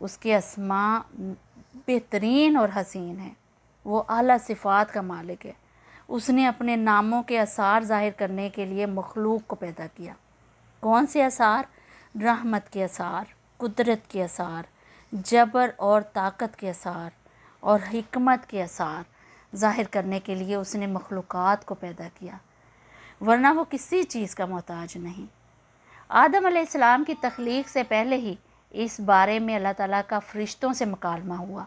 اس کے اسماء بہترین اور حسین ہیں، وہ اعلیٰ صفات کا مالک ہے۔ اس نے اپنے ناموں کے اثار ظاہر کرنے کے لیے مخلوق کو پیدا کیا۔ کون سے اثار؟ رحمت کے اثار، قدرت کے اثار، جبر اور طاقت کے اثار اور حکمت کے اثار ظاہر کرنے کے لیے اس نے مخلوقات کو پیدا کیا، ورنہ وہ کسی چیز کا محتاج نہیں۔ آدم علیہ السلام کی تخلیق سے پہلے ہی اس بارے میں اللہ تعالیٰ کا فرشتوں سے مکالمہ ہوا۔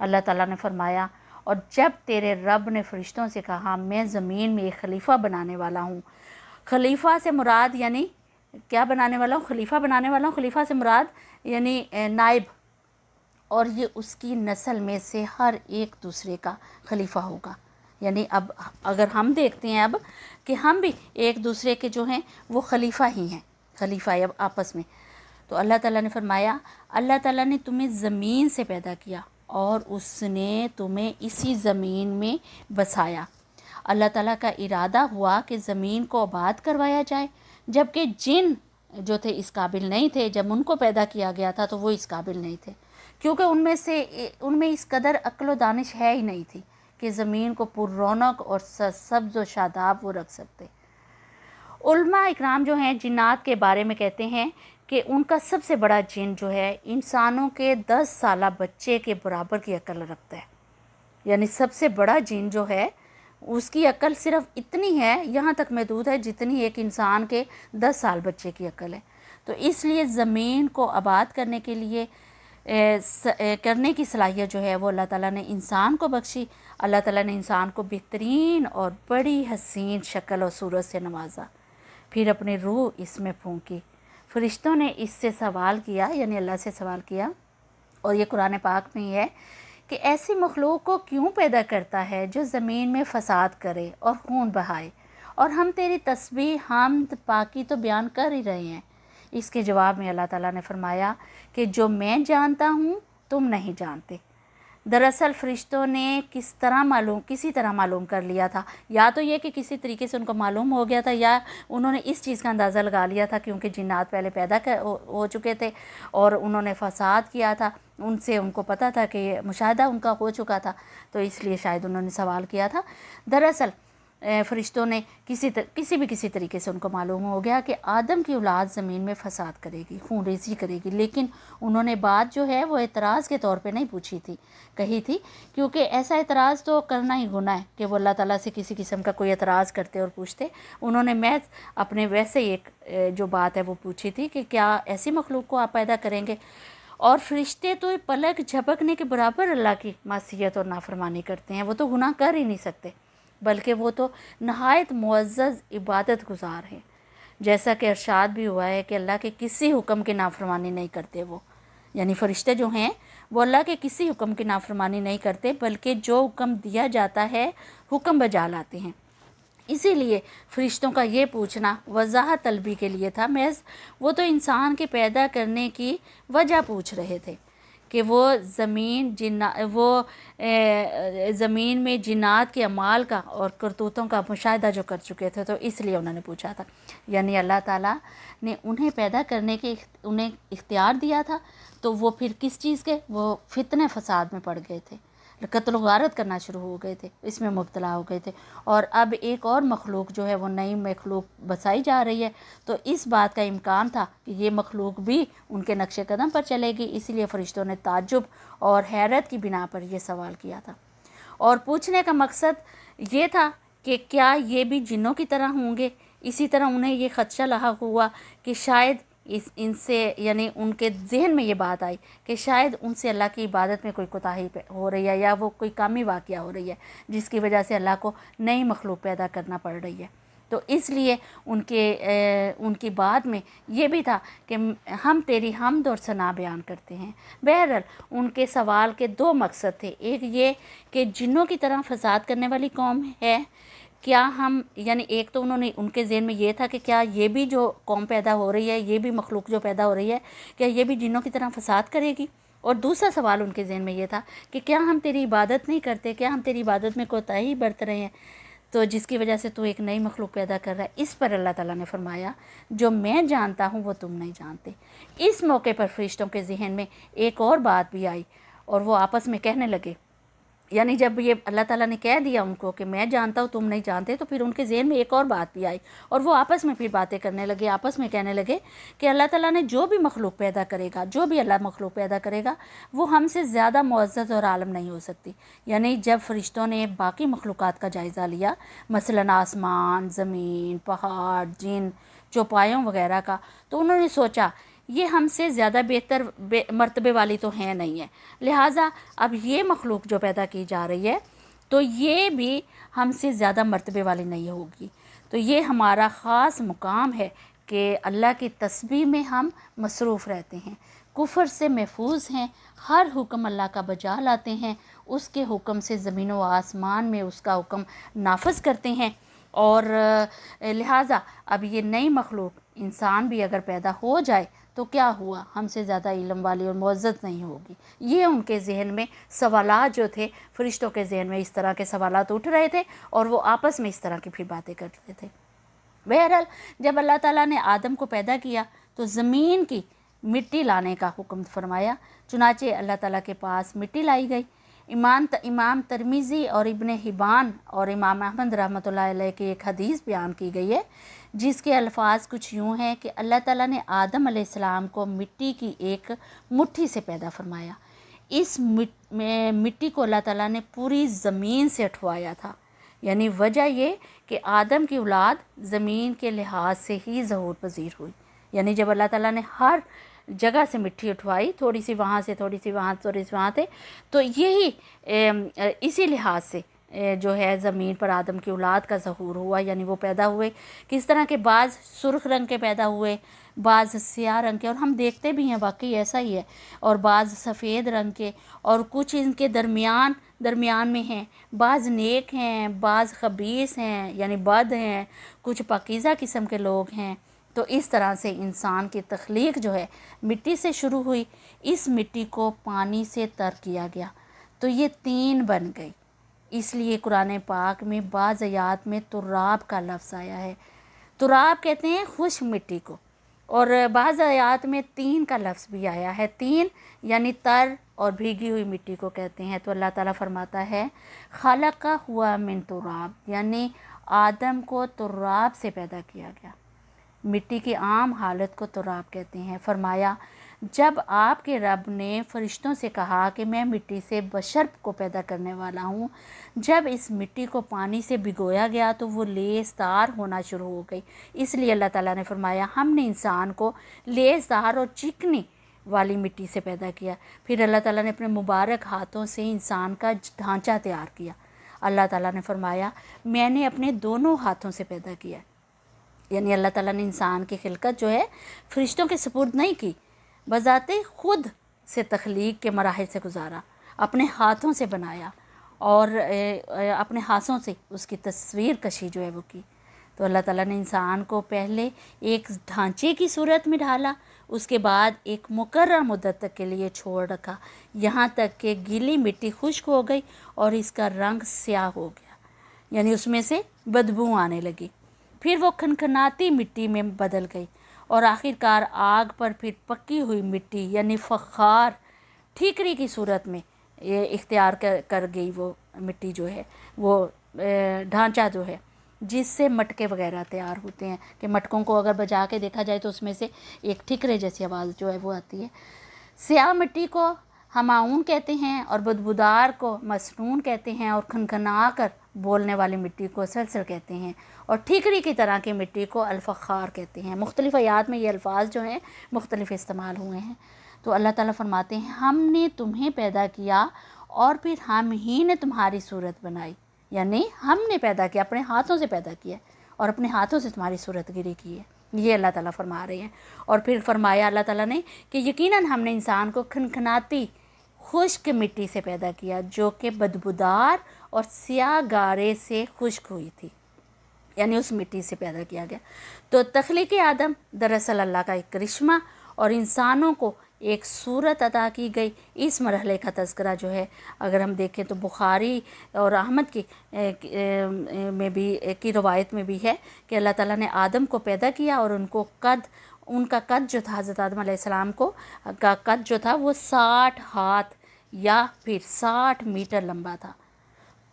اللہ تعالیٰ نے فرمایا، اور جب تیرے رب نے فرشتوں سے کہا میں زمین میں ایک خلیفہ بنانے والا ہوں، خلیفہ سے مراد یعنی کیا بنانے والا ہوں؟ خلیفہ بنانے والا ہوں۔ خلیفہ سے مراد یعنی نائب، اور یہ اس کی نسل میں سے ہر ایک دوسرے کا خلیفہ ہوگا۔ یعنی اب اگر ہم دیکھتے ہیں اب کہ ہم بھی ایک دوسرے کے جو ہیں وہ خلیفہ ہی ہیں، خلیفہ اب آپس میں۔ تو اللہ تعالیٰ نے فرمایا، اللہ تعالیٰ نے تمہیں زمین سے پیدا کیا اور اس نے تمہیں اسی زمین میں بسایا۔ اللہ تعالیٰ کا ارادہ ہوا کہ زمین کو آباد کروایا جائے، جبکہ جن جو تھے اس قابل نہیں تھے۔ جب ان کو پیدا کیا گیا تھا تو وہ اس قابل نہیں تھے، کیونکہ ان میں اس قدر عقل و دانش ہے ہی نہیں تھی کہ زمین کو پر رونق اور سبز و شاداب وہ رکھ سکتے۔ علماء اکرام جو ہیں جنات کے بارے میں کہتے ہیں کہ ان کا سب سے بڑا جن جو ہے انسانوں کے 10 سالہ بچے کے برابر کی عقل رکھتا ہے۔ یعنی سب سے بڑا جن جو ہے اس کی عقل صرف اتنی ہے، یہاں تک محدود ہے جتنی ایک انسان کے 10 سال بچے کی عقل ہے۔ تو اس لیے زمین کو آباد کرنے کے لیے کرنے کی صلاحیت جو ہے وہ اللہ تعالیٰ نے انسان کو بخشی۔ اللہ تعالیٰ نے انسان کو بہترین اور بڑی حسین شکل اور صورت سے نوازا، پھر اپنی روح اس میں پھونکی۔ فرشتوں نے اس سے سوال کیا، یعنی اللہ سے سوال کیا، اور یہ قرآن پاک میں ہی ہے کہ ایسی مخلوق کو کیوں پیدا کرتا ہے جو زمین میں فساد کرے اور خون بہائے، اور ہم تیری تسبیح حمد پاکی تو بیان کر ہی رہے ہیں۔ اس کے جواب میں اللہ تعالیٰ نے فرمایا کہ جو میں جانتا ہوں تم نہیں جانتے۔ دراصل فرشتوں نے کسی طرح معلوم کر لیا تھا، یا تو یہ کہ کسی طریقے سے ان کو معلوم ہو گیا تھا، یا انہوں نے اس چیز کا اندازہ لگا لیا تھا کیونکہ جنات پہلے پیدا ہو چکے تھے اور انہوں نے فساد کیا تھا، ان کو پتہ تھا کہ مشاہدہ ان کا ہو چکا تھا، تو اس لیے شاید انہوں نے سوال کیا تھا۔ دراصل فرشتوں نے کسی طریقے سے ان کو معلوم ہو گیا کہ آدم کی اولاد زمین میں فساد کرے گی، خون ریزی کرے گی، لیکن انہوں نے بات جو ہے وہ اعتراض کے طور پہ نہیں کہی تھی، کیونکہ ایسا اعتراض تو کرنا ہی گناہ ہے کہ وہ اللہ تعالیٰ سے کسی قسم کا کوئی اعتراض کرتے اور پوچھتے۔ انہوں نے محض اپنے ویسے ایک جو بات ہے وہ پوچھی تھی کہ کیا ایسی مخلوق کو آپ پیدا کریں گے؟ اور فرشتے تو پلک جھپکنے کے برابر اللہ کی معصیت اور نافرمانی کرتے ہیں، وہ تو گناہ کر ہی نہیں سکتے، بلکہ وہ تو نہایت معزز عبادت گزار ہیں، جیسا کہ ارشاد بھی ہوا ہے کہ اللہ کے کسی حکم کی نافرمانی نہیں کرتے۔ وہ یعنی فرشتے جو ہیں وہ اللہ کے کسی حکم کی نافرمانی نہیں کرتے، بلکہ جو حکم دیا جاتا ہے حکم بجا لاتے ہیں۔ اسی لیے فرشتوں کا یہ پوچھنا وضاحت طلبی کے لیے تھا، محض وہ تو انسان کے پیدا کرنے کی وجہ پوچھ رہے تھے کہ وہ زمین میں جنات کے اعمال کا اور کرتوتوں کا مشاہدہ جو کر چکے تھے، تو اس لیے انہوں نے پوچھا تھا۔ یعنی اللہ تعالیٰ نے انہیں پیدا کرنے کے انہیں اختیار دیا تھا، تو وہ پھر کس چیز کے؟ وہ فتنے فساد میں پڑ گئے تھے، قتل و غارت کرنا شروع ہو گئے تھے، اس میں مبتلا ہو گئے تھے، اور اب ایک اور مخلوق جو ہے وہ نئی مخلوق بسائی جا رہی ہے، تو اس بات کا امکان تھا کہ یہ مخلوق بھی ان کے نقش قدم پر چلے گی، اسی لیے فرشتوں نے تعجب اور حیرت کی بنا پر یہ سوال کیا تھا۔ اور پوچھنے کا مقصد یہ تھا کہ کیا یہ بھی جنوں کی طرح ہوں گے؟ اسی طرح انہیں یہ خدشہ لاحق ہوا کہ شاید ان سے یعنی ان کے ذہن میں یہ بات آئی کہ شاید ان سے اللہ کی عبادت میں کوئی کوتاہی ہو رہی ہے، یا وہ کوئی کمی واقعہ ہو رہی ہے جس کی وجہ سے اللہ کو نئی مخلوق پیدا کرنا پڑ رہی ہے۔ تو اس لیے ان کی بات میں یہ بھی تھا کہ ہم تیری حمد اور ثنا بیان کرتے ہیں۔ بہرحال ان کے سوال کے دو مقصد تھے، ایک یہ کہ جنوں کی طرح فساد کرنے والی قوم ہے، کیا ہم یعنی ایک تو انہوں نے ان کے ذہن میں یہ تھا کہ کیا یہ بھی جو قوم پیدا ہو رہی ہے، یہ بھی مخلوق جو پیدا ہو رہی ہے، کیا یہ بھی جنوں کی طرح فساد کرے گی؟ اور دوسرا سوال ان کے ذہن میں یہ تھا کہ کیا ہم تیری عبادت نہیں کرتے، کیا ہم تیری عبادت میں کوتاہی برت رہے ہیں؟ تو جس کی وجہ سے تو ایک نئی مخلوق پیدا کر رہا ہے۔ اس پر اللہ تعالیٰ نے فرمایا جو میں جانتا ہوں وہ تم نہیں جانتے۔ اس موقع پر فرشتوں کے ذہن میں ایک اور بات بھی آئی اور وہ آپس میں کہنے لگے، یعنی جب یہ اللہ تعالیٰ نے کہہ دیا ان کو کہ میں جانتا ہوں تم نہیں جانتے، تو پھر ان کے ذہن میں ایک اور بات بھی آئی اور وہ آپس میں پھر باتیں کرنے لگے، آپس میں کہنے لگے کہ اللہ تعالیٰ نے جو بھی مخلوق پیدا کرے گا، جو بھی اللہ مخلوق پیدا کرے گا، وہ ہم سے زیادہ معزز اور عالم نہیں ہو سکتی۔ یعنی جب فرشتوں نے باقی مخلوقات کا جائزہ لیا، مثلاً آسمان، زمین، پہاڑ، جن، چوپایوں وغیرہ کا، تو انہوں نے سوچا یہ ہم سے زیادہ بہتر مرتبے والی تو ہیں نہیں ہے، لہٰذا اب یہ مخلوق جو پیدا کی جا رہی ہے تو یہ بھی ہم سے زیادہ مرتبے والی نہیں ہوگی۔ تو یہ ہمارا خاص مقام ہے کہ اللہ کی تسبیح میں ہم مصروف رہتے ہیں، کفر سے محفوظ ہیں، ہر حکم اللہ کا بجا لاتے ہیں، اس کے حکم سے زمین و آسمان میں اس کا حکم نافذ کرتے ہیں، اور لہٰذا اب یہ نئی مخلوق انسان بھی اگر پیدا ہو جائے تو کیا ہوا، ہم سے زیادہ علم والی اور معزز نہیں ہوگی۔ یہ ان کے ذہن میں سوالات جو تھے، فرشتوں کے ذہن میں اس طرح کے سوالات اٹھ رہے تھے اور وہ آپس میں اس طرح کی پھر باتیں کر رہے تھے۔ بہرحال جب اللہ تعالیٰ نے آدم کو پیدا کیا تو زمین کی مٹی لانے کا حکم فرمایا، چنانچہ اللہ تعالیٰ کے پاس مٹی لائی گئی۔ امام ترمذی اور ابن حبان اور امام احمد رحمۃ اللہ علیہ کی ایک حدیث بیان کی گئی ہے جس کے الفاظ کچھ یوں ہیں کہ اللہ تعالیٰ نے آدم علیہ السلام کو مٹی کی ایک مٹھی سے پیدا فرمایا۔ اس مٹی کو اللہ تعالیٰ نے پوری زمین سے اٹھوایا تھا، یعنی وجہ یہ کہ آدم کی اولاد زمین کے لحاظ سے ہی ظہور پذیر ہوئی، یعنی جب اللہ تعالیٰ نے ہر جگہ سے مٹی اٹھوائی، تھوڑی سی وہاں سے، تھوڑی سی وہاں، تھوڑی سی وہاں سے، تو یہی اسی لحاظ سے جو ہے زمین پر آدم کی اولاد کا ظہور ہوا، یعنی وہ پیدا ہوئے۔ کس طرح کے بعض سرخ رنگ کے پیدا ہوئے، بعض سیاہ رنگ کے، اور ہم دیکھتے بھی ہیں واقعی ایسا ہی ہے، اور بعض سفید رنگ کے، اور کچھ ان کے درمیان میں ہیں، بعض نیک ہیں، بعض خبیث ہیں یعنی بد ہیں، کچھ پاکیزہ قسم کے لوگ ہیں۔ تو اس طرح سے انسان کی تخلیق جو ہے مٹی سے شروع ہوئی، اس مٹی کو پانی سے تر کیا گیا تو یہ طین بن گئی۔ اس لیے قرآن پاک میں بعض آیات میں تراب کا لفظ آیا ہے، تراب کہتے ہیں خشک مٹی کو، اور بعض آیات میں طین کا لفظ بھی آیا ہے، طین یعنی تر اور بھیگی ہوئی مٹی کو کہتے ہیں۔ تو اللہ تعالیٰ فرماتا ہے خلق ہوا من تراب، یعنی آدم کو تراب سے پیدا کیا گیا۔ مٹی کی عام حالت کو تراب کہتے ہیں۔ فرمایا جب آپ کے رب نے فرشتوں سے کہا کہ میں مٹی سے بشر کو پیدا کرنے والا ہوں، جب اس مٹی کو پانی سے بھگویا گیا تو وہ لیس دار ہونا شروع ہو گئی، اس لیے اللہ تعالیٰ نے فرمایا ہم نے انسان کو لیس دار اور چکنی والی مٹی سے پیدا کیا۔ پھر اللہ تعالیٰ نے اپنے مبارک ہاتھوں سے انسان کا ڈھانچہ تیار کیا۔ اللہ تعالیٰ نے فرمایا میں نے اپنے دونوں ہاتھوں سے پیدا کیا، یعنی اللہ تعالیٰ نے انسان کی خلقت جو ہے فرشتوں کے سپرد نہیں کی، بذات خود سے تخلیق کے مراحل سے گزارا، اپنے ہاتھوں سے بنایا اور اپنے ہاتھوں سے اس کی تصویر کشی جو ہے وہ کی۔ تو اللہ تعالیٰ نے انسان کو پہلے ایک ڈھانچے کی صورت میں ڈھالا، اس کے بعد ایک مقرر مدت تک کے لیے چھوڑ رکھا، یہاں تک کہ گیلی مٹی خشک ہو گئی اور اس کا رنگ سیاہ ہو گیا، یعنی اس میں سے بدبو آنے لگی، پھر وہ کھنکھناتی مٹی میں بدل گئی اور آخرکار آگ پر پھر پکی ہوئی مٹی یعنی فخار ٹھیکری کی صورت میں اختیار کر گئی۔ وہ مٹی جو ہے وہ ڈھانچہ جو ہے جس سے مٹکے وغیرہ تیار ہوتے ہیں، کہ مٹکوں کو اگر بجا کے دیکھا جائے تو اس میں سے ایک ٹھکرے جیسی آواز جو ہے وہ آتی ہے۔ سیاہ مٹی کو ہماؤن کہتے ہیں اور بدبودار کو مسنون کہتے ہیں، اور کھنکھنا کر بولنے والی مٹی کو سلسل کہتے ہیں، اور ٹھیکری کی طرح کی مٹی کو الفخار کہتے ہیں۔ مختلف آیات میں یہ الفاظ جو ہیں مختلف استعمال ہوئے ہیں۔ تو اللہ تعالیٰ فرماتے ہیں ہم نے تمہیں پیدا کیا اور پھر ہم ہی نے تمہاری صورت بنائی، یعنی ہم نے پیدا کیا، اپنے ہاتھوں سے پیدا کیا اور اپنے ہاتھوں سے تمہاری صورت گیری کی ہے، یہ اللہ تعالیٰ فرما رہے ہیں۔ اور پھر فرمایا اللہ تعالیٰ نے کہ یقیناً ہم نے انسان کو کھنکھناتی خشک مٹی سے پیدا کیا جو کہ بدبودار اور سیاہ گارے سے خشک ہوئی تھی، یعنی اس مٹی سے پیدا کیا گیا۔ تو تخلیق آدم دراصل اللہ کا ایک کرشمہ اور انسانوں کو ایک صورت عطا کی گئی۔ اس مرحلے کا تذکرہ جو ہے اگر ہم دیکھیں تو بخاری اور احمد میں بھی کی روایت میں بھی ہے کہ اللہ تعالیٰ نے آدم کو پیدا کیا اور ان کا قد جو تھا، حضرت آدم علیہ السلام کا قد جو تھا وہ 60 ہاتھ یا پھر 60 میٹر لمبا تھا۔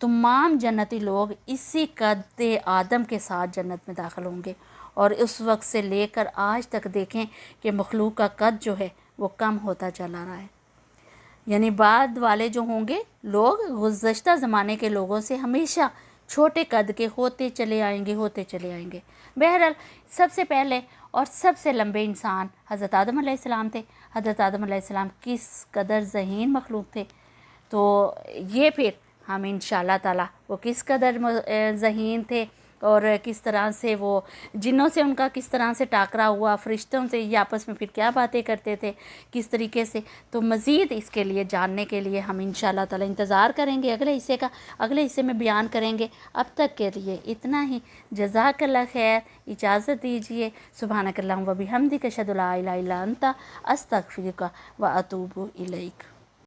تمام جنتی لوگ اسی قد آدم کے ساتھ جنت میں داخل ہوں گے، اور اس وقت سے لے کر آج تک دیکھیں کہ مخلوق کا قد جو ہے وہ کم ہوتا چلا رہا ہے۔ یعنی بعد والے جو ہوں گے لوگ گزشتہ زمانے کے لوگوں سے ہمیشہ چھوٹے قد کے ہوتے چلے آئیں گے۔ بہرحال سب سے پہلے اور سب سے لمبے انسان حضرت آدم علیہ السلام تھے۔ حضرت آدم علیہ السلام کس قدر ذہین مخلوق تھے، تو یہ پھر ہم انشاءاللہ تعالیٰ وہ کس قدر ذہین تھے اور کس طرح سے وہ جنوں سے ان کا کس طرح سے ٹاکرا ہوا، فرشتوں سے یہ آپس میں پھر کیا باتیں کرتے تھے کس طریقے سے، تو مزید اس کے لیے جاننے کے لیے ہم انشاءاللہ تعالیٰ انتظار کریں گے اگلے حصے میں بیان کریں گے۔ اب تک کے لیے اتنا ہی، جزاک اللہ خیر، اجازت دیجیے۔ سبحانک اللہم و بحمدک اشہد لا الہ الا انت استغفرک و اتوب الیک۔